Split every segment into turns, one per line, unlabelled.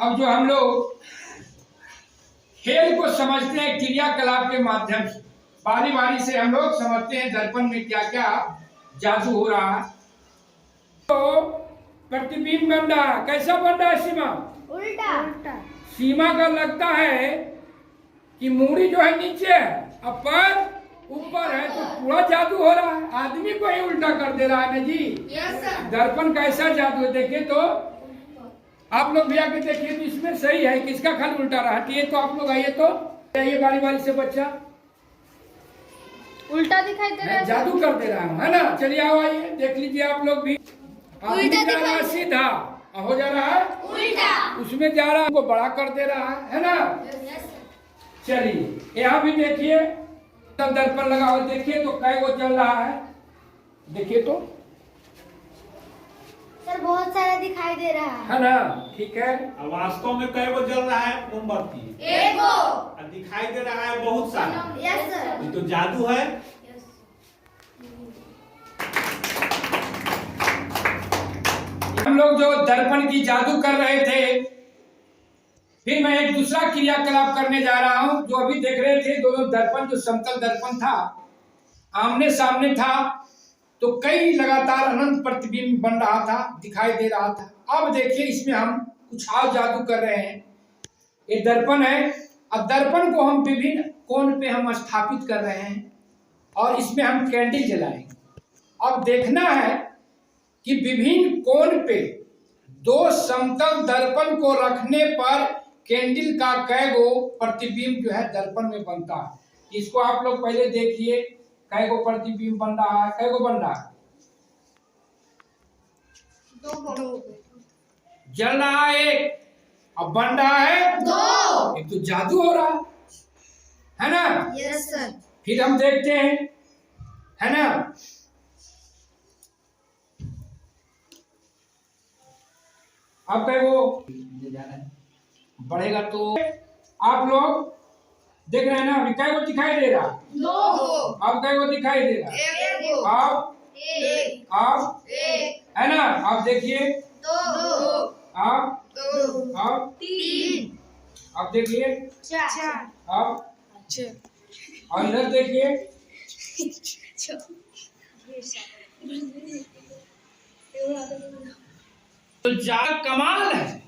अब जो हम लोग खेल को समझते हैं क्रियाकलाप के माध्यम से, बारी बारी से हम लोग समझते हैं दर्पण में क्या क्या जादू हो रहा है। तो प्रतिबिंब बन रहा है, कैसा बन रहा है सीमा?
उल्टा।
सीमा का लगता है कि मूड़ी जो है नीचे है और पैर ऊपर है, तो पूरा जादू हो रहा है। आदमी को ही उल्टा कर दे रहा है ना जी।
Yes sir.
दर्पण कैसा जादू है देखिए तो आप लोग भी आके देखिए, तो इसमें सही है, किसका खाली उल्टा रहा है। ये तो आप लोग आइए तो आइए बारी बारी से, बच्चा
उल्टा दिखाई दे रहा है,
जादू कर दे रहा हूँ है ना। चलिए आओ आइए देख लीजिए आप लोग भी। आदमी जा रहा है सीधा, हो जा रहा है
उल्टा,
उसमें जा रहा है, वो बड़ा कर दे रहा है ना। चलिए यहाँ भी देखिए, तब दर्पण लगा हुआ देखिए तो कै वो चल रहा है, देखिए तो
सर बहुत सारा दिखाई दे रहा
है ना। ठीक है,
वास्तव में कई वो जल रहा है मोमबत्ती,
एक
और दिखाई दे रहा है बहुत सारा।
Yes sir.
ये तो जादू है।
हम लोग जो दर्पण की जादू कर रहे थे, फिर मैं एक दूसरा क्रियाकलाप करने जा रहा हूं। जो अभी देख रहे थे दोनों दर्पण, जो समतल दर्पण था आमने सामने था, तो कई लगातार अनंत प्रतिबिंब बन रहा था, दिखाई दे रहा था। अब देखिए इसमें हम कुछ और जादू कर रहे हैं। ये दर्पण है, अब दर्पण को हम विभिन्न कोण पे हम स्थापित कर रहे हैं और इसमें हम कैंडल जलाएंगे। अब देखना है कि विभिन्न कोण पे दो समतल दर्पण को रखने पर कैंडल का कैगो प्रतिबिंब जो है दर्पण में बनता है। इसको आप लोग पहले देखिए, कैगो प्रतिबिंब बन रहा है, कैगो बन रहा है,
दो।
जल रहा है एक, अब बन रहा है
दो।
एक, तो जादू हो रहा है ना।
Yes sir.
फिर हम देखते हैं, है ना। अब कैगो बढ़ेगा तो आप लोग देख रहे हैं ना, अभी कैगो दिखाई दे रहा,
दो।
अब कैगो दिखाई दे रहा, अब है ना। अब देखिए, अब
तीन।
अब देखिए,
चार।
अब और इधर देखिए, तो जा कमाल है।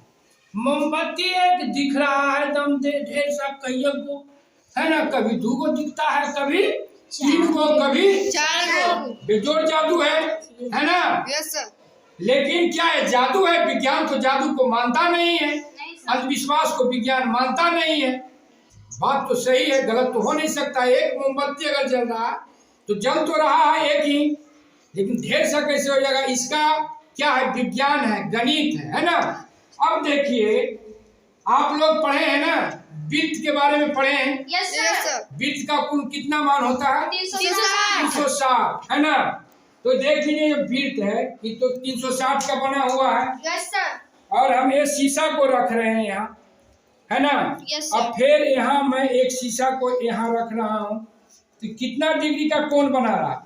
मोमबत्ती एक दिख रहा है एकदम ढेर सा कईयों को, है ना। कभी 2 को दिखता है, कभी 3 को, कभी
4 को।
बेजोड़ जादू है ना।
Yes sir.
लेकिन क्या है, जादू है। विज्ञान तो जादू को मानता नहीं है, अंधविश्वास को विज्ञान मानता नहीं है। बात तो सही है, गलत तो हो नहीं सकता। एक मोमबत्ती अगर जल रहा है तो जल तो रहा है एक ही, लेकिन ढेर सा कैसे हो जाएगा? इसका क्या है, विज्ञान है, गणित है ना। अब देखिए आप लोग पढ़े हैं ना, वृत्त के बारे में पढ़े हैं।
Yes sir.
वृत्त का कुल कितना मान होता है?
360
है ना। तो देख लीजिए, ये वृत्त है ये तो 360 का बना हुआ है।
Yes sir.
और हम ये शीशा को रख रहे हैं यहाँ, है ना।
यस
अब फिर यहाँ मैं एक शीशा को यहाँ रख रहा हूँ, तो कितना डिग्री का कोण बना रहा?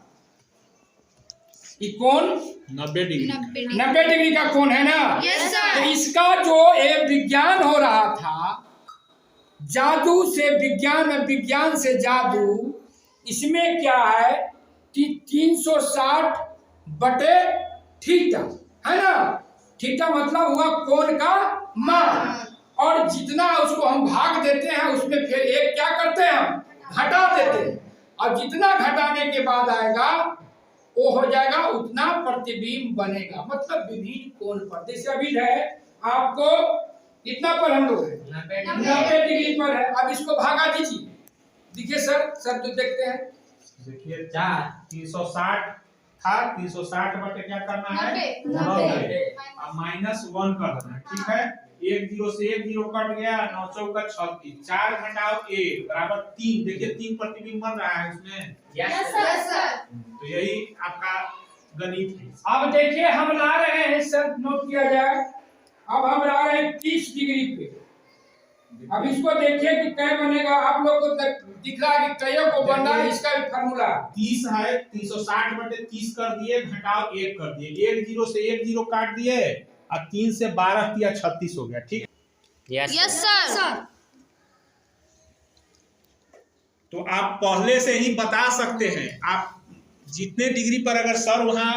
ये कोण
90 डिग्री।
90 डिग्री का कोण है ना।
Yes sir.
तो इसका जो एक विज्ञान हो रहा था, जादू से विज्ञान में, विज्ञान से जादू, इसमें क्या है कि 360 बटे थीटा, है ना। थीटा मतलब हुआ कोण का मान, और जितना उसको हम भाग देते हैं उसमें फिर एक क्या करते हैं, हम घटा देते हैं, और जितना घटाने के बाद आएगा वो हो जाएगा, उतना प्रतिबिंब बनेगा। मतलब विभिन्न कोण पर, जैसे अभी है आपको कितना पर हम लोग है, 90 डिग्री पर है। अब इसको भागा दीजिए, देखिए सर तो देखते हैं,
देखिए 360 था, 360 बटे क्या करना है,
90।
अब -1 कर देना है। ठीक है, 1 0 से 1 0 कट गया, 9 चौका 36, 4 घटाओ 1 बराबर 3। देखिए 3 प्रतिबिंब बन रहा है उसमें।
Yes sir.
तो यही आपका गणित है।
अब देखिए हम ला रहे हैं, सर नोट किया जाए, अब हम ला रहे हैं 30 डिग्री पे। अब इसको देखिए कि क्या बनेगा। आप लोग को दिख रहा है कि कईयों को बन रहा है, इसका भी फार्मूला
30 है, 360 बटे 30 कर दिए, घटाओ 1 कर दिए, 1 0 से 1 0 काट दिए, और 3 से 12 किया 36 हो गया। ठीक,
यस सर।
तो आप पहले से ही बता सकते हैं, आप जितने डिग्री पर अगर सर वहाँ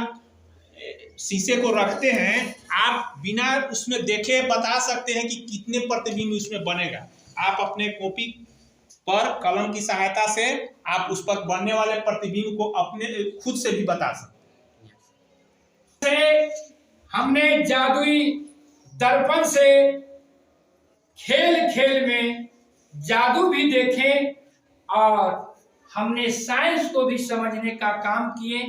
शीशे को रखते हैं, आप बिना उसमें देखे बता सकते हैं कि कितने प्रतिबिंब उसमें बनेगा। आप अपने कॉपी पर कलम की सहायता से आप उस पर बनने वाले प्रतिबिंब को अपने खुद से भी बता सकते हैं।
हमने जादुई दर्पण से खेल खेल में जादू भी देखे और हमने साइंस को भी समझने का काम किए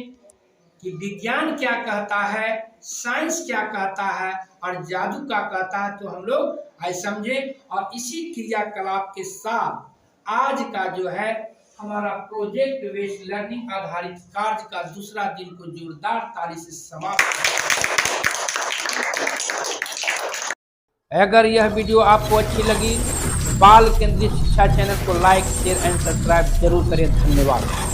कि विज्ञान क्या कहता है, साइंस क्या कहता है और जादू क्या कहता है, तो हम लोग आज समझे। और इसी क्रियाकलाप के साथ आज का जो है हमारा प्रोजेक्ट बेस्ड लर्निंग आधारित कार्य का दूसरा दिन को जोरदार ताली से समाप्त। अगर यह वीडियो आपको अच्छी लगी, बाल केंद्रित शिक्षा चैनल को लाइक, शेयर एंड सब्सक्राइब जरूर करें। धन्यवाद।